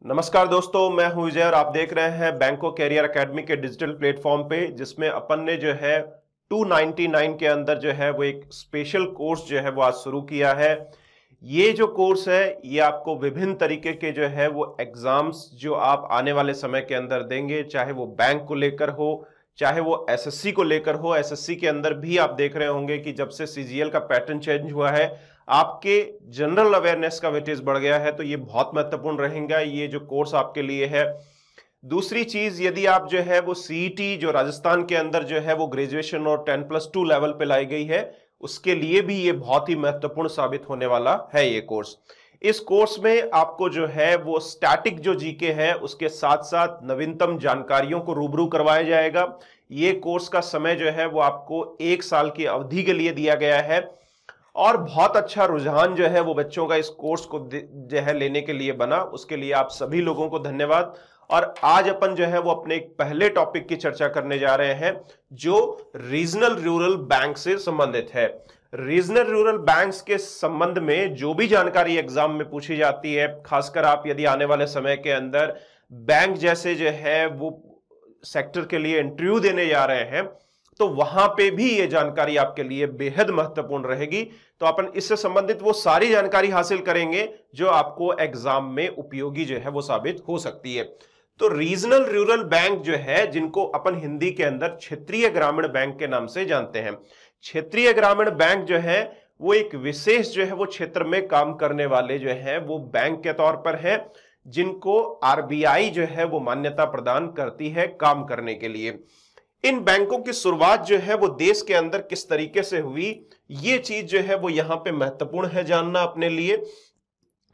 नमस्कार दोस्तों, मैं हूं विजय और आप देख रहे हैं बैंको कैरियर एकेडमी के डिजिटल प्लेटफॉर्म पे, जिसमें अपन ने जो है 299 के अंदर जो है वो एक स्पेशल कोर्स जो है वो आज शुरू किया है। ये जो कोर्स है ये आपको विभिन्न तरीके के जो है वो एग्जाम्स जो आप आने वाले समय के अंदर देंगे, चाहे वो बैंक को लेकर हो, चाहे वो एसएससी को लेकर हो। एसएससी के अंदर भी आप देख रहे होंगे कि जब से सीजीएल का पैटर्न चेंज हुआ है, आपके जनरल अवेयरनेस का वेटेज बढ़ गया है, तो ये बहुत महत्वपूर्ण रहेगा ये जो कोर्स आपके लिए है। दूसरी चीज, यदि आप जो है वो सीईटी जो राजस्थान के अंदर जो है वो ग्रेजुएशन और 10+2 लेवल पे लाई गई है, उसके लिए भी ये बहुत ही महत्वपूर्ण साबित होने वाला है ये कोर्स। इस कोर्स में आपको जो है वो स्टैटिक जो जीके है उसके साथ साथ नवीनतम जानकारियों को रूबरू करवाया जाएगा। ये कोर्स का समय जो है वो आपको 1 साल की अवधि के लिए दिया गया है और बहुत अच्छा रुझान जो है वो बच्चों का इस कोर्स को जो है लेने के लिए बना। उसके लिए आप सभी लोगों को धन्यवाद। और आज अपन जो है वो अपने एक पहले टॉपिक की चर्चा करने जा रहे हैं जो रीजनल रूरल बैंक से संबंधित है। रीजनल रूरल बैंक्स के संबंध में जो भी जानकारी एग्जाम में पूछी जाती है, खासकर आप यदि आने वाले समय के अंदर बैंक जैसे जो है वो सेक्टर के लिए इंटरव्यू देने जा रहे हैं, तो वहां पे भी ये जानकारी आपके लिए बेहद महत्वपूर्ण रहेगी। तो अपन इससे संबंधित वो सारी जानकारी हासिल करेंगे जो आपको एग्जाम में उपयोगी जो है वो साबित हो सकती है। तो रीजनल रूरल बैंक जो है, जिनको अपन हिंदी के अंदर क्षेत्रीय ग्रामीण बैंक के नाम से जानते हैं। क्षेत्रीय ग्रामीण बैंक जो है वो एक विशेष जो है वो क्षेत्र में काम करने वाले जो है वो बैंक के तौर पर है, जिनको आरबीआई जो है वो मान्यता प्रदान करती है काम करने के लिए। इन बैंकों की शुरुआत जो है वो देश के अंदर किस तरीके से हुई, ये चीज जो है वो यहां पे महत्वपूर्ण है जानना अपने लिए,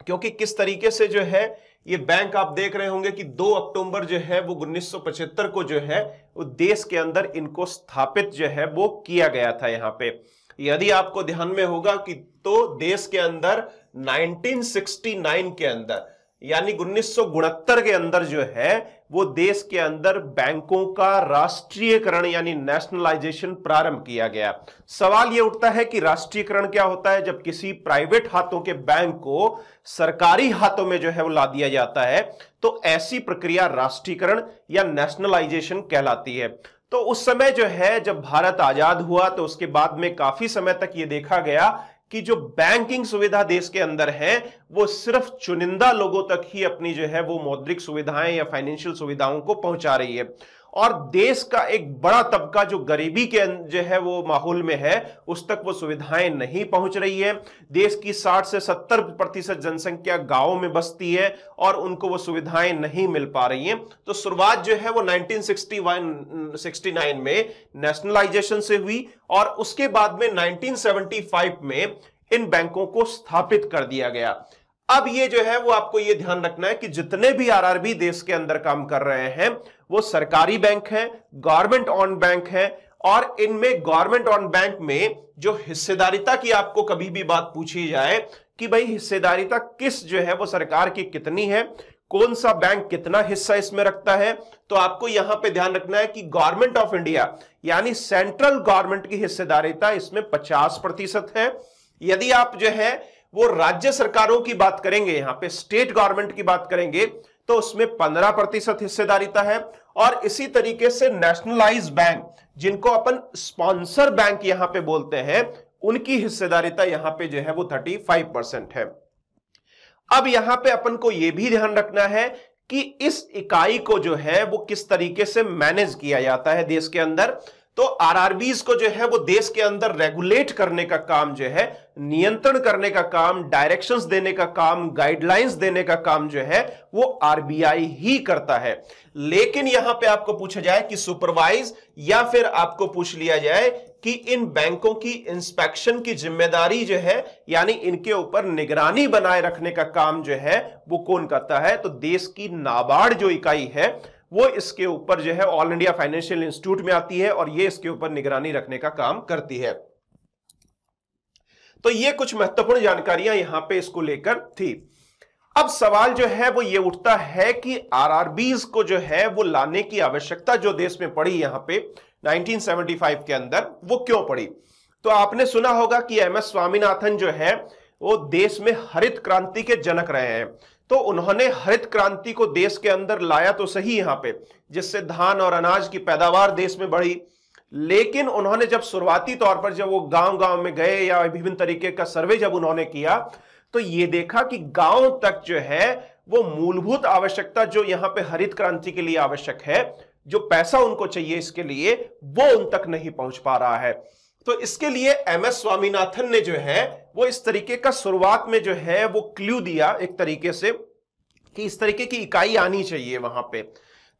क्योंकि किस तरीके से जो है ये बैंक आप देख रहे होंगे कि 2 अक्टूबर जो है वो 1975 को जो है वो देश के अंदर इनको स्थापित जो है वो किया गया था। यहाँ पे यदि आपको ध्यान में होगा कि तो देश के अंदर 1969 के अंदर यानी 1969 के अंदर जो है वो देश के अंदर बैंकों का राष्ट्रीयकरण यानी नेशनलाइजेशन प्रारंभ किया गया। सवाल ये उठता है कि राष्ट्रीयकरण क्या होता है? जब किसी प्राइवेट हाथों के बैंक को सरकारी हाथों में जो है वो ला दिया जाता है, तो ऐसी प्रक्रिया राष्ट्रीयकरण या नेशनलाइजेशन कहलाती है। तो उस समय जो है जब भारत आजाद हुआ, तो उसके बाद में काफी समय तक ये देखा गया कि जो बैंकिंग सुविधा देश के अंदर है वो सिर्फ चुनिंदा लोगों तक ही अपनी जो है वो मौद्रिक सुविधाएं या फाइनेंशियल सुविधाओं को पहुंचा रही है, और देश का एक बड़ा तबका जो गरीबी के जो है वो माहौल में है उस तक वो सुविधाएं नहीं पहुंच रही है। देश की 60 से 70% जनसंख्या गांवों में बसती है और उनको वो सुविधाएं नहीं मिल पा रही हैं। तो शुरुआत जो है वो 1969 में नेशनलाइजेशन से हुई और उसके बाद में 1975 में इन बैंकों को स्थापित कर दिया गया। अब ये जो है वो आपको ये ध्यान रखना है कि जितने भी आरआरबी देश के अंदर काम कर रहे हैं वो सरकारी बैंक हैं, गवर्नमेंट ऑन बैंक हैं, और इनमें गवर्नमेंट ऑन बैंक में जो हिस्सेदारिता की आपको कभी भी बात पूछी जाए कि भाई हिस्सेदारिता किस जो है वो सरकार की कितनी है, कौन सा बैंक कितना हिस्सा इसमें रखता है, तो आपको यहां पे ध्यान रखना है कि गवर्नमेंट ऑफ इंडिया यानी सेंट्रल गवर्नमेंट की हिस्सेदारिता इसमें 50% है। यदि आप जो है वो राज्य सरकारों की बात करेंगे, यहां पे स्टेट गवर्नमेंट की बात करेंगे, तो उसमें 15% हिस्सेदारिता है। और इसी तरीके से नेशनलाइज बैंक, जिनको अपन स्पॉन्सर बैंक यहां पे बोलते हैं, उनकी हिस्सेदारिता यहां पे जो है वो 35% है। अब यहां पे अपन को यह भी ध्यान रखना है कि इस इकाई को जो है वो किस तरीके से मैनेज किया जाता है देश के अंदर। तो आरआरबीज को जो है वो देश के अंदर रेगुलेट करने का काम जो है, नियंत्रण करने का काम, डायरेक्शंस देने का काम, गाइडलाइंस देने का काम जो है वो आरबीआई ही करता है। लेकिन यहां पे आपको पूछा जाए कि सुपरवाइज, या फिर आपको पूछ लिया जाए कि इन बैंकों की इंस्पेक्शन की जिम्मेदारी जो है यानी इनके ऊपर निगरानी बनाए रखने का काम जो है वो कौन करता है, तो देश की नाबार्ड जो इकाई है वो इसके ऊपर जो है ऑल इंडिया फाइनेंशियल इंस्टीट्यूट में आती है और ये इसके ऊपर निगरानी रखने का काम करती है। तो ये कुछ महत्वपूर्ण जानकारियां यहां पे इसको लेकर थी। अब सवाल जो है वो ये उठता है कि आरआरबीज को जो है वो लाने की आवश्यकता जो देश में पड़ी यहां पे 1975 के अंदर, वो क्यों पड़ी? तो आपने सुना होगा कि एमएस स्वामीनाथन जो है वो देश में हरित क्रांति के जनक रहे हैं। तो उन्होंने हरित क्रांति को देश के अंदर लाया तो सही यहां पे, जिससे धान और अनाज की पैदावार देश में बढ़ी, लेकिन उन्होंने जब शुरुआती तौर पर जब वो गांव गांव में गए या विभिन्न तरीके का सर्वे जब उन्होंने किया तो ये देखा कि गांव तक जो है वो मूलभूत आवश्यकता जो यहां पे हरित क्रांति के लिए आवश्यक है, जो पैसा उनको चाहिए इसके लिए, वो उन तक नहीं पहुंच पा रहा है। तो इसके लिए एमएस स्वामीनाथन ने जो है वो इस तरीके का शुरुआत में जो है वो क्लू दिया एक तरीके से कि इस तरीके की इकाई आनी चाहिए वहां पे।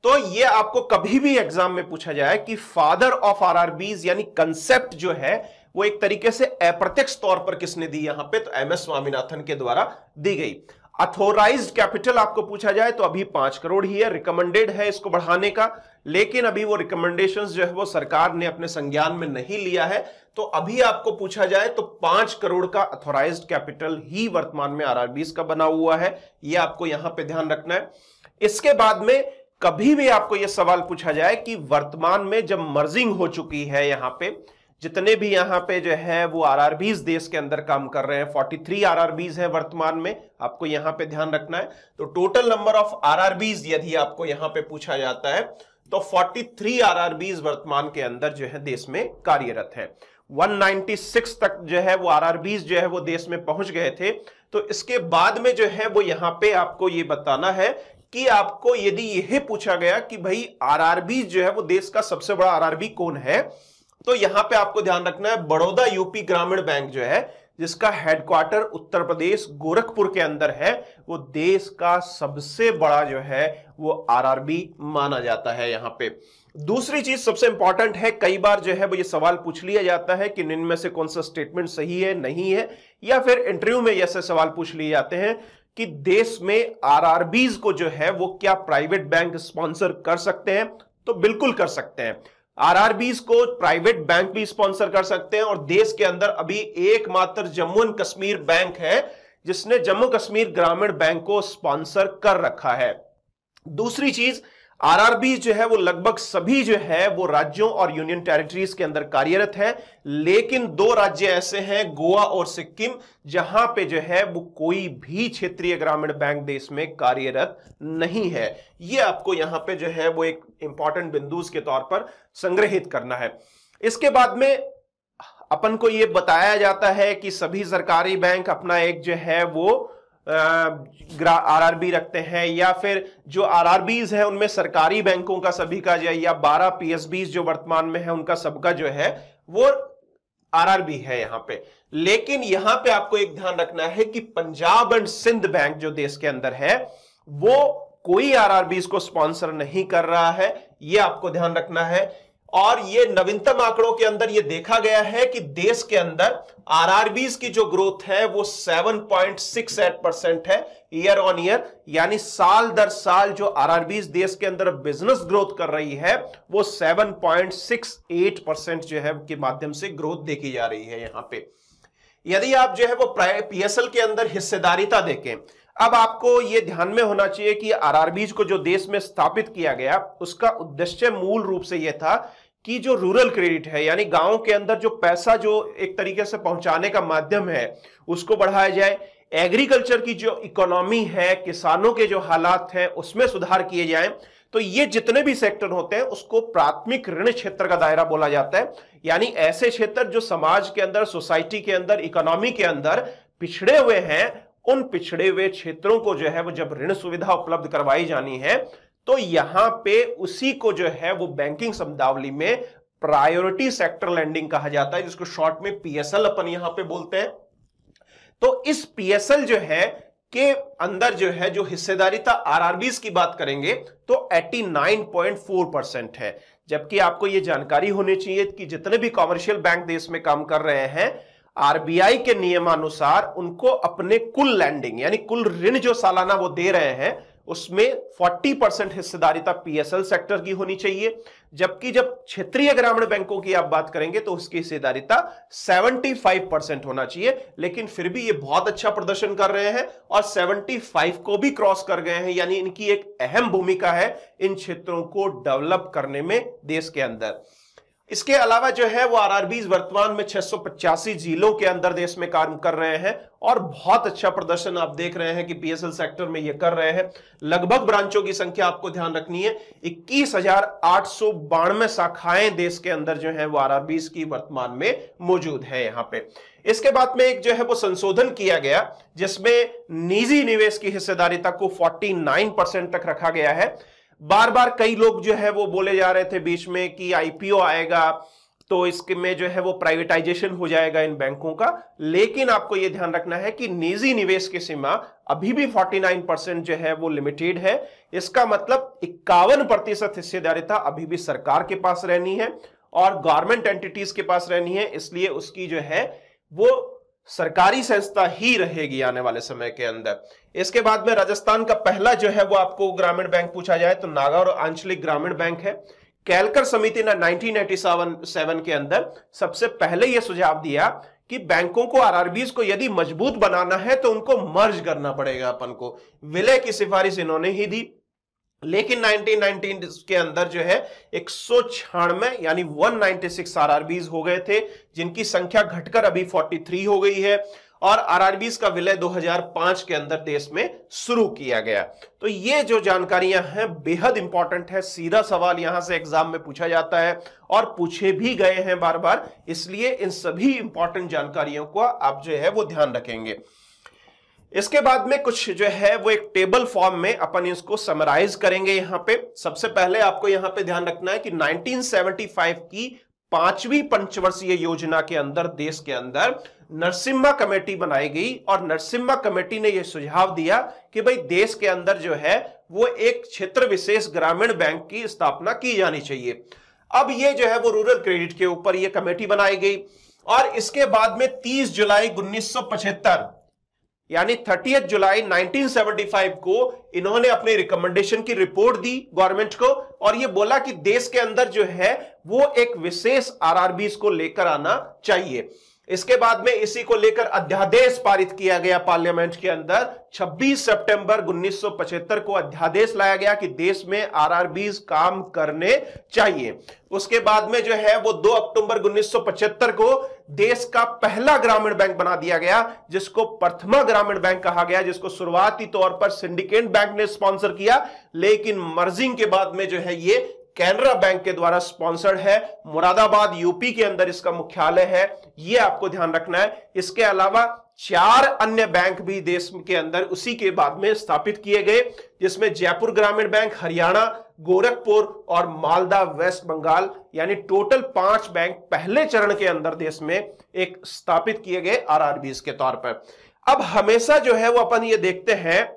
तो ये आपको कभी भी एग्जाम में पूछा जाए कि फादर ऑफ आरआरबीज यानी कंसेप्ट जो है वो एक तरीके से अप्रत्यक्ष तौर पर किसने दी यहां पे, तो एमएस स्वामीनाथन के द्वारा दी गई। अथोराइज्ड कैपिटल आपको पूछा जाए तो अभी 5 करोड़ ही है, रिकमेंडेड है इसको बढ़ाने का, लेकिन अभी वो रिकमेंडेशंस जो है वो सरकार ने अपने संज्ञान में नहीं लिया है। तो अभी आपको पूछा जाए तो 5 करोड़ का अथोराइज्ड कैपिटल ही वर्तमान में आरआरबीज का बना हुआ है, ये आपको यहां पे ध्यान रखना है। इसके बाद में कभी भी आपको यह सवाल पूछा जाए कि वर्तमान में जब मर्जिंग हो चुकी है, यहां पे जितने भी यहां पे जो है वो आरआरबीज देश के अंदर काम कर रहे हैं, 43 आरआरबीज है वर्तमान में, आपको यहां पे ध्यान रखना है। तो टोटल नंबर ऑफ आरआरबीज यदि आपको यहां पे पूछा जाता है तो 43 आरआरबीज वर्तमान के अंदर जो है देश में कार्यरत है। 196 तक जो है वो आरआरबीज जो है वो देश में पहुंच गए थे। तो इसके बाद में जो है वो यहां पे आपको ये बताना है कि आपको यदि यह पूछा गया कि भाई आरआरबी जो है वो देश का सबसे बड़ा आरआरबी कौन है, तो यहां पे आपको ध्यान रखना है बड़ौदा यूपी ग्रामीण बैंक जो है जिसका हेडक्वार्टर उत्तर प्रदेश गोरखपुर के अंदर है, वो देश का सबसे बड़ा जो है वो आरआरबी माना जाता है यहां पे। दूसरी चीज सबसे इंपॉर्टेंट है, कई बार जो है वो ये सवाल पूछ लिया जाता है कि इनमें से कौन सा स्टेटमेंट सही है नहीं है, या फिर इंटरव्यू में ऐसे सवाल पूछ लिए जाते हैं कि देश में आरआरबीज को जो है वो क्या प्राइवेट बैंक स्पॉन्सर कर सकते हैं, तो बिल्कुल कर सकते हैं। आरआरबीज को प्राइवेट बैंक भी स्पॉन्सर कर सकते हैं और देश के अंदर अभी एकमात्र जम्मू एंड कश्मीर बैंक है जिसने जम्मू कश्मीर ग्रामीण बैंक को स्पॉन्सर कर रखा है। दूसरी चीज, आरआरबी जो है वो लगभग सभी जो है वो राज्यों और यूनियन टेरिटरीज के अंदर कार्यरत है, लेकिन 2 राज्य ऐसे हैं गोवा और सिक्किम जहां पे जो है वो कोई भी क्षेत्रीय ग्रामीण बैंक देश में कार्यरत नहीं है। ये आपको यहां पे जो है वो एक इंपॉर्टेंट बिंदु के तौर पर संग्रहित करना है। इसके बाद में अपन को ये बताया जाता है कि सभी सरकारी बैंक अपना एक जो है वो आरआरबी रखते हैं, या फिर जो आरआरबीज है उनमें सरकारी बैंकों का सभी का जो या 12 पीएसबीज जो वर्तमान में है उनका सबका जो है वो आरआरबी है यहां पे। लेकिन यहां पे आपको एक ध्यान रखना है कि पंजाब एंड सिंध बैंक जो देश के अंदर है वो कोई आरआरबीज को स्पॉन्सर नहीं कर रहा है, ये आपको ध्यान रखना है। और ये नवीनतम आंकड़ों के अंदर ये देखा गया है कि देश के अंदर आरआरबीज की जो ग्रोथ है वो 7.68% है ईयर ऑन ईयर, यानी साल दर साल जो आरआरबीज देश के अंदर बिजनेस ग्रोथ कर रही है वो 7.68% जो है के माध्यम से ग्रोथ देखी जा रही है यहां पे। यदि आप जो है वो पीएसएल के अंदर हिस्सेदारिता देखें, अब आपको यह ध्यान में होना चाहिए कि आरआरबीज को जो देश में स्थापित किया गया उसका उद्देश्य मूल रूप से यह था कि जो रूरल क्रेडिट है यानी गांव के अंदर जो पैसा जो एक तरीके से पहुंचाने का माध्यम है उसको बढ़ाया जाए, एग्रीकल्चर की जो इकोनॉमी है, किसानों के जो हालात हैं उसमें सुधार किए जाएं। तो ये जितने भी सेक्टर होते हैं उसको प्राथमिक ऋण क्षेत्र का दायरा बोला जाता है, यानी ऐसे क्षेत्र जो समाज के अंदर, सोसाइटी के अंदर, इकोनॉमी के अंदर पिछड़े हुए हैं, उन पिछड़े हुए क्षेत्रों को जो है वो जब ऋण सुविधा उपलब्ध करवाई जानी है तो यहां पे उसी को जो है वो बैंकिंग शब्दावली में प्रायोरिटी सेक्टर लैंडिंग कहा जाता है, जिसको शॉर्ट में पीएसएल अपन यहां पे बोलते हैं। तो इस पीएसएल जो है के अंदर जो है जो हिस्सेदारिता आरआरबीज की बात करेंगे तो 89.4% है, जबकि आपको यह जानकारी होनी चाहिए कि जितने भी कॉमर्शियल बैंक देश में काम कर रहे हैं आरबीआई के नियमानुसार उनको अपने कुल लैंडिंग यानी कुल ऋण जो सालाना वो दे रहे हैं उसमें 40% हिस्सेदारिता पीएसएल सेक्टर की होनी चाहिए, जबकि जब क्षेत्रीय ग्रामीण बैंकों की आप बात करेंगे तो उसकी हिस्सेदारिता 75% होना चाहिए। लेकिन फिर भी ये बहुत अच्छा प्रदर्शन कर रहे हैं और 75 को भी क्रॉस कर गए हैं, यानी इनकी एक अहम भूमिका है इन क्षेत्रों को डेवलप करने में देश के अंदर। इसके अलावा जो है वो आरआरबीज वर्तमान में 685 जिलों के अंदर देश में काम कर रहे हैं और बहुत अच्छा प्रदर्शन आप देख रहे हैं कि पीएसएल सेक्टर में ये कर रहे हैं। लगभग ब्रांचों की संख्या आपको ध्यान रखनी है, 21,892 शाखाएं देश के अंदर जो है वो आरआरबीज की वर्तमान में मौजूद है यहां पे। इसके बाद में एक जो है वो संशोधन किया गया जिसमें निजी निवेश की हिस्सेदारी तक को 49% तक रखा गया है। बार बार कई लोग जो है वो बोले जा रहे थे बीच में कि आईपीओ आएगा तो इसके में जो है वो प्राइवेटाइजेशन हो जाएगा इन बैंकों का, लेकिन आपको यह ध्यान रखना है कि निजी निवेश की सीमा अभी भी 49% जो है वो लिमिटेड है। इसका मतलब 51% हिस्सेदारिता अभी भी सरकार के पास रहनी है और गवर्नमेंट एंटिटीज के पास रहनी है, इसलिए उसकी जो है वो सरकारी संस्था ही रहेगी आने वाले समय के अंदर। इसके बाद में राजस्थान का पहला जो है वो आपको ग्रामीण बैंक पूछा जाए तो नागा और आंचलिक ग्रामीण बैंक है। कैलकर समिति ने 1987 के अंदर सबसे पहले यह सुझाव दिया कि बैंकों को आरआरबीज को यदि मजबूत बनाना है तो उनको मर्ज करना पड़ेगा अपन को। विलय की सिफारिश इन्होंने ही दी, लेकिन 1919 के अंदर जो है 196 यानी 196 आरआरबीज हो गए थे, जिनकी संख्या घटकर अभी 43 हो गई है और आरआरबीज का विलय 2005 के अंदर देश में शुरू किया गया। तो ये जो जानकारियां हैं बेहद इंपॉर्टेंट है, सीधा सवाल यहां से एग्जाम में पूछा जाता है और पूछे भी गए हैं बार बार, इसलिए इन सभी इंपॉर्टेंट जानकारियों को आप जो है वो ध्यान रखेंगे। इसके बाद में कुछ जो है वो एक टेबल फॉर्म में अपन इसको समराइज करेंगे। यहां पे सबसे पहले आपको यहां पे ध्यान रखना है कि 1975 की 5वीं पंचवर्षीय योजना के अंदर देश के अंदर नरसिम्हा कमेटी बनाई गई और नरसिम्हा कमेटी ने यह सुझाव दिया कि भाई देश के अंदर जो है वो एक क्षेत्र विशेष ग्रामीण बैंक की स्थापना की जानी चाहिए। अब ये जो है वो रूरल क्रेडिट के ऊपर ये कमेटी बनाई गई और इसके बाद में 30 जुलाई 1975 यानी 30 जुलाई 1975 को इन्होंने अपनी रिकमेंडेशन की रिपोर्ट दी गवर्नमेंट को और ये बोला कि देश के अंदर जो है वो एक विशेष आरआरबीज को लेकर आना चाहिए। इसके बाद में इसी को लेकर अध्यादेश पारित किया गया पार्लियामेंट के अंदर। 26 सितंबर 1975 को अध्यादेश लाया गया कि देश में आरआरबीज काम करने चाहिए। उसके बाद में जो है वो 2 अक्टूबर 1975 को देश का पहला ग्रामीण बैंक बना दिया गया, जिसको प्रथमा ग्रामीण बैंक कहा गया, जिसको शुरुआती तौर पर सिंडिकेट बैंक ने स्पॉन्सर किया, लेकिन मर्जिंग के बाद में जो है ये कैनरा बैंक के द्वारा स्पॉन्सर्ड है। मुरादाबाद यूपी के अंदर इसका मुख्यालय है, यह आपको ध्यान रखना है। इसके अलावा 4 अन्य बैंक भी देश के अंदर उसी के बाद में स्थापित किए गए, जिसमें जयपुर ग्रामीण बैंक हरियाणा, गोरखपुर और मालदा वेस्ट बंगाल, यानी टोटल 5 बैंक पहले चरण के अंदर देश में एक स्थापित किए गए आरआरबीज के तौर पर। अब हमेशा जो है वो अपन ये देखते हैं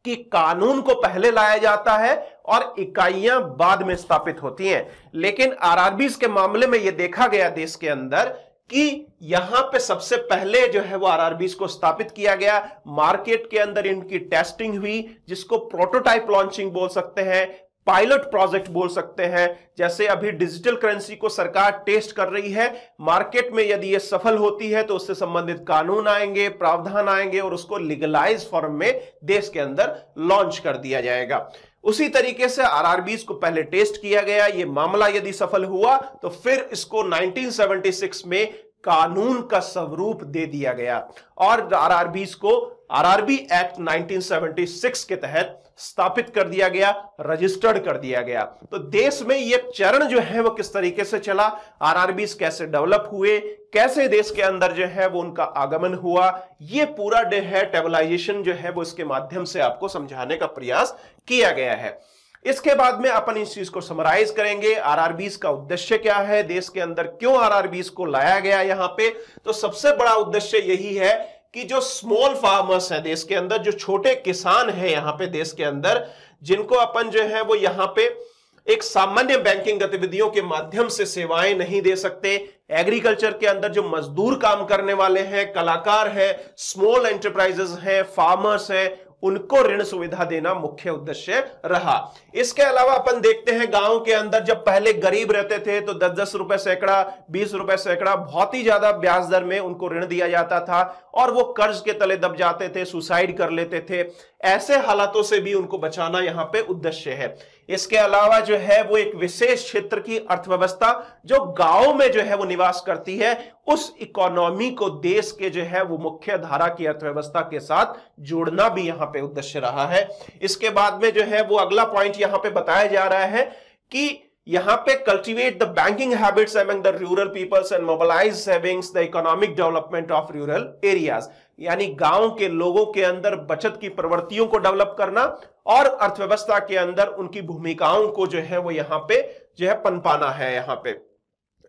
कि कानून को पहले लाया जाता है और इकाइयां बाद में स्थापित होती हैं, लेकिन आरआरबीज के मामले में यह देखा गया देश के अंदर कि यहां पे सबसे पहले जो है वो आरआरबीज को स्थापित किया गया। मार्केट के अंदर इनकी टेस्टिंग हुई, जिसको प्रोटोटाइप लॉन्चिंग बोल सकते हैं, पायलट प्रोजेक्ट बोल सकते हैं। जैसे अभी डिजिटल करेंसी को सरकार टेस्ट कर रही है, मार्केट में यदि ये सफल होती है तो उससे संबंधित कानून आएंगे, प्रावधान आएंगे और उसको लीगलाइज फॉर्म में देश के अंदर लॉन्च कर दिया जाएगा। उसी तरीके से आरआरबीज को पहले टेस्ट किया गया, ये मामला यदि सफल हुआ तो फिर इसको 1976 में कानून का स्वरूप दे दिया गया और आरआरबीज को आरआरबी एक्ट 1976 के तहत स्थापित कर दिया गया, रजिस्टर्ड कर दिया गया। तो देश में यह चरण जो है वो किस तरीके से चला, आरआरबीज कैसे डेवलप हुए, कैसे देश के अंदर जो है वो उनका आगमन हुआ, ये पूरा डे है टेबलाइजेशन जो है वो इसके माध्यम से आपको समझाने का प्रयास किया गया है। इसके बाद में अपन इस चीज को समराइज करेंगे, आरआरबीज का उद्देश्य क्या है, देश के अंदर क्यों आरआरबीज को लाया गया यहां पे। तो सबसे बड़ा उद्देश्य यही है कि जो स्मॉल फार्मर्स हैं देश के अंदर, जो छोटे किसान हैं यहां पे देश के अंदर, जिनको अपन जो है वो यहां पे एक सामान्य बैंकिंग गतिविधियों के माध्यम से सेवाएं नहीं दे सकते, एग्रीकल्चर के अंदर जो मजदूर काम करने वाले हैं, कलाकार हैं, स्मॉल एंटरप्राइजेस हैं, फार्मर्स हैं, उनको ऋण सुविधा देना मुख्य उद्देश्य रहा। इसके अलावा अपन देखते हैं गांव के अंदर जब पहले गरीब रहते थे तो 10-10 रुपए सैकड़ा, 20 रुपए सैकड़ा, बहुत ही ज्यादा ब्याज दर में उनको ऋण दिया जाता था और वो कर्ज के तले दब जाते थे, सुसाइड कर लेते थे। ऐसे हालातों से भी उनको बचाना यहां पे उद्देश्य है। इसके अलावा जो है वो एक विशेष क्षेत्र की अर्थव्यवस्था जो गांव में जो है वो निवास करती है, उस इकोनॉमी को देश के जो है वो मुख्य धारा की अर्थव्यवस्था के साथ जोड़ना भी यहां पे उद्देश्य रहा है। इसके बाद में जो है वो अगला पॉइंट यहां पे बताया जा रहा है कि यहां पे cultivate the banking habits among the rural peoples and mobilize savings the economic development of rural areas, यानी गांव के लोगों के अंदर बचत की प्रवृत्तियों को डेवलप करना और अर्थव्यवस्था के अंदर उनकी भूमिकाओं को जो है वो यहां पे जो है पनपाना है। यहां पे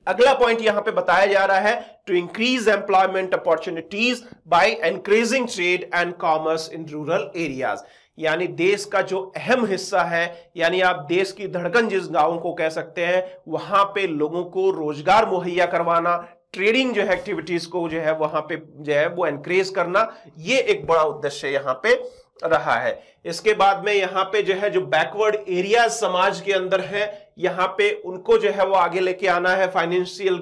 अगला पॉइंट यहां पे बताया जा रहा है to increase employment opportunities by increasing trade and commerce in rural areas, यानी देश का जो अहम हिस्सा है, यानी आप देश की धड़कन जिस गांव को कह सकते हैं, वहां पे लोगों को रोजगार मुहैया करवाना, ट्रेडिंग जो है एक्टिविटीज को जो है वहां पे जो है वो एनकरेज करना, ये एक बड़ा उद्देश्य यहां पे रहा है। इसके बाद में यहां पे जो है जो बैकवर्ड एरिया समाज के अंदर है, यहां पे उनको जो है वो आगे लेके आना है फाइनेंशियल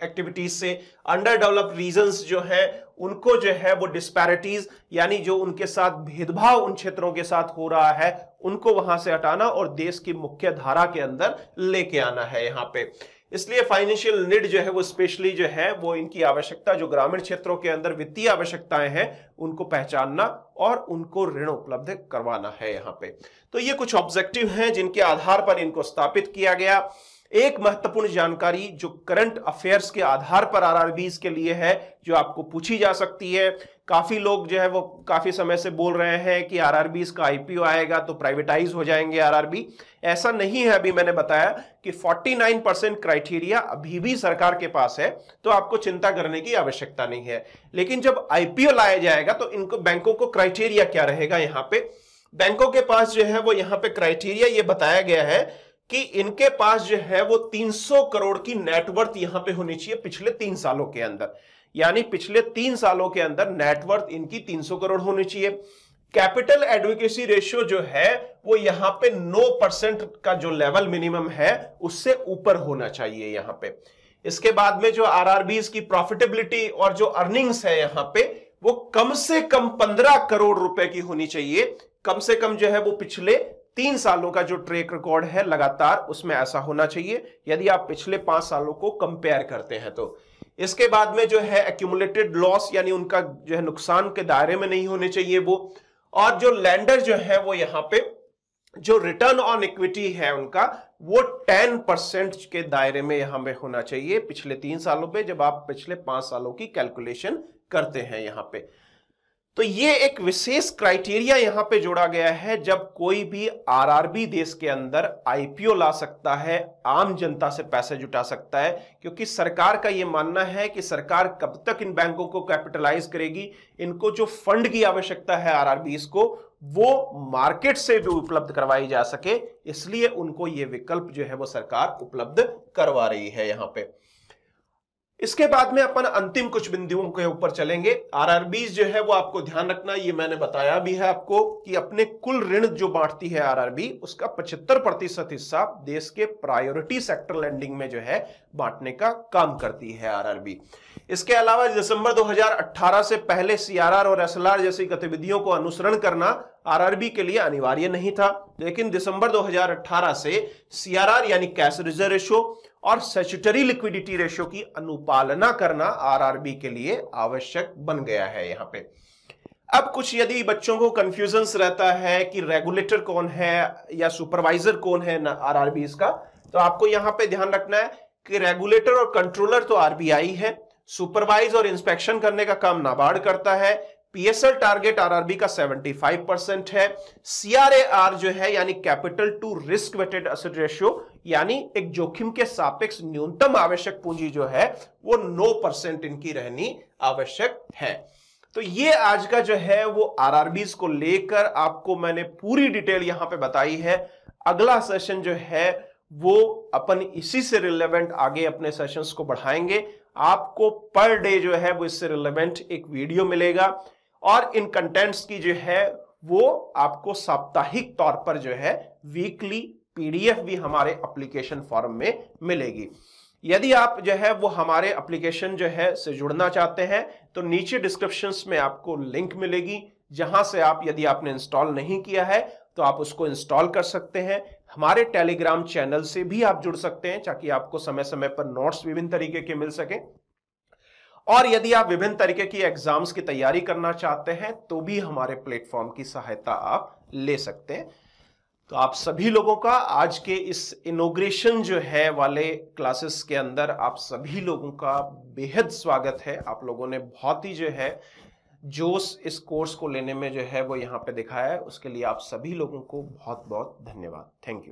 एक्टिविटीज से। अंडर डेवलप्ड रीजन्स जो है उनको जो है वो डिस्पैरिटीज, यानी जो उनके साथ भेदभाव उन क्षेत्रों के साथ हो रहा है, उनको वहां से हटाना और देश की मुख्य धारा के अंदर लेके आना है यहां पे। इसलिए फाइनेंशियल नीड जो है वो स्पेशली जो है वो इनकी आवश्यकता जो ग्रामीण क्षेत्रों के अंदर वित्तीय आवश्यकताएं हैं उनको पहचानना और उनको ऋण उपलब्ध करवाना है यहां पे। तो ये कुछ ऑब्जेक्टिव हैं जिनके आधार पर इनको स्थापित किया गया। एक महत्वपूर्ण जानकारी जो करंट अफेयर्स के आधार पर आरआरबीज के लिए है, जो आपको पूछी जा सकती है। काफी लोग जो है वो काफी समय से बोल रहे हैं कि आरआरबीज का आईपीओ आएगा तो प्राइवेटाइज हो जाएंगे आरआरबी। ऐसा नहीं है। अभी मैंने बताया कि 49% क्राइटेरिया अभी भी सरकार के पास है, तो आपको चिंता करने की आवश्यकता नहीं है। लेकिन जब आईपीओ लाया जाएगा तो इनको बैंकों को क्राइटेरिया क्या रहेगा, यहाँ पे बैंकों के पास जो है वो यहाँ पे क्राइटेरिया ये बताया गया है कि इनके पास जो है वो 300 करोड़ की नेटवर्थ यहां पे होनी चाहिए पिछले 3 सालों के अंदर, यानी पिछले 3 सालों के अंदर नेटवर्थ इनकी 300 करोड़ होनी चाहिए। कैपिटल एडवोकेसी रेशियो जो है वो यहां पे 9% का जो लेवल मिनिमम है उससे ऊपर होना चाहिए यहां पे। इसके बाद में जो आरआरबीज की प्रॉफिटेबिलिटी और जो अर्निंग्स है यहां पे वो कम से कम 15 करोड़ रुपए की होनी चाहिए। कम से कम जो है वो पिछले 3 सालों का जो ट्रैक रिकॉर्ड है लगातार उसमें ऐसा होना चाहिए, यदि आप पिछले 5 सालों को कंपेयर करते हैं तो। इसके बाद में जो है एक्यूमुलेटेड लॉस, यानी उनका जो है नुकसान के दायरे में नहीं होने चाहिए वो। और जो लैंडर जो है वो यहां पे जो रिटर्न ऑन इक्विटी है उनका वो 10% के दायरे में यहां पे होना चाहिए पिछले 3 सालों पे, जब आप पिछले 5 सालों की कैलकुलेशन करते हैं यहां पे। तो ये एक विशेष क्राइटेरिया यहां पे जोड़ा गया है, जब कोई भी आरआरबी देश के अंदर आईपीओ ला सकता है, आम जनता से पैसे जुटा सकता है, क्योंकि सरकार का ये मानना है कि सरकार कब तक इन बैंकों को कैपिटलाइज करेगी, इनको जो फंड की आवश्यकता है आरआरबीज को वो मार्केट से भी उपलब्ध करवाई जा सके, इसलिए उनको ये विकल्प जो है वो सरकार उपलब्ध करवा रही है यहां पे। इसके बाद में अपन अंतिम कुछ बिंदुओं के ऊपर चलेंगे। आरआरबीज जो है वो आपको ध्यान रखना, ये मैंने बताया भी है आपको कि अपने कुल ऋण जो बांटती है आरआरबी उसका 75% हिस्सा देश के प्रायोरिटी सेक्टर लैंडिंग में जो है बांटने का काम करती है आरआरबी। इसके अलावा दिसंबर 2018 से पहले सीआरआर और एसएलआर जैसी गतिविधियों को अनुसरण करना आरआरबी के लिए अनिवार्य नहीं था, लेकिन दिसंबर 2018 से सीआरआर यानी कैश रिजर्व रेशियो और स्टैट्यूटरी लिक्विडिटी रेशियो की अनुपालना करना आरआरबी के लिए आवश्यक बन गया है यहां पे। अब कुछ यदि बच्चों को कंफ्यूजन रहता है कि रेगुलेटर कौन है या सुपरवाइजर कौन है आरआरबी का, तो आपको यहां पे ध्यान रखना है कि रेगुलेटर और कंट्रोलर तो आरबीआई है, सुपरवाइज और इंस्पेक्शन करने का काम नाबार्ड करता है। पीएसएल टारगेट आरआरबी का 75% है। सीआरएआर जो है यानी capital to risk weighted asset ratio, यानी एक जोखिम के सापेक्ष न्यूनतम आवश्यक पूंजी जो है वो 9% इनकी रहनी आवश्यक है। तो ये आज का जो है वो आरआरबीज को लेकर आपको मैंने पूरी डिटेल यहां पे बताई है। अगला सेशन जो है वो अपन इसी से रिलेवेंट आगे अपने सेशंस को बढ़ाएंगे। आपको पर डे जो है वो इससे रिलेवेंट एक वीडियो मिलेगा और इन कंटेंट्स की जो है वो आपको साप्ताहिक तौर पर जो है वीकली पीडीएफ भी हमारे एप्लीकेशन फॉर्म में मिलेगी। यदि आप जो है वो हमारे एप्लीकेशन जो है से जुड़ना चाहते हैं तो नीचे डिस्क्रिप्शंस में आपको लिंक मिलेगी, जहां से आप यदि आपने इंस्टॉल नहीं किया है तो आप उसको इंस्टॉल कर सकते हैं। हमारे टेलीग्राम चैनल से भी आप जुड़ सकते हैं ताकि आपको समय समय पर नोट्स विभिन्न तरीके के मिल सके। और यदि आप विभिन्न तरीके की एग्जाम्स की तैयारी करना चाहते हैं तो भी हमारे प्लेटफॉर्म की सहायता आप ले सकते हैं। तो आप सभी लोगों का आज के इस इनॉग्रेशन जो है वाले क्लासेस के अंदर आप सभी लोगों का बेहद स्वागत है। आप लोगों ने बहुत ही जो है जोश इस कोर्स को लेने में जो है वो यहाँ पे दिखाया है, उसके लिए आप सभी लोगों को बहुत बहुत धन्यवाद। Thank you.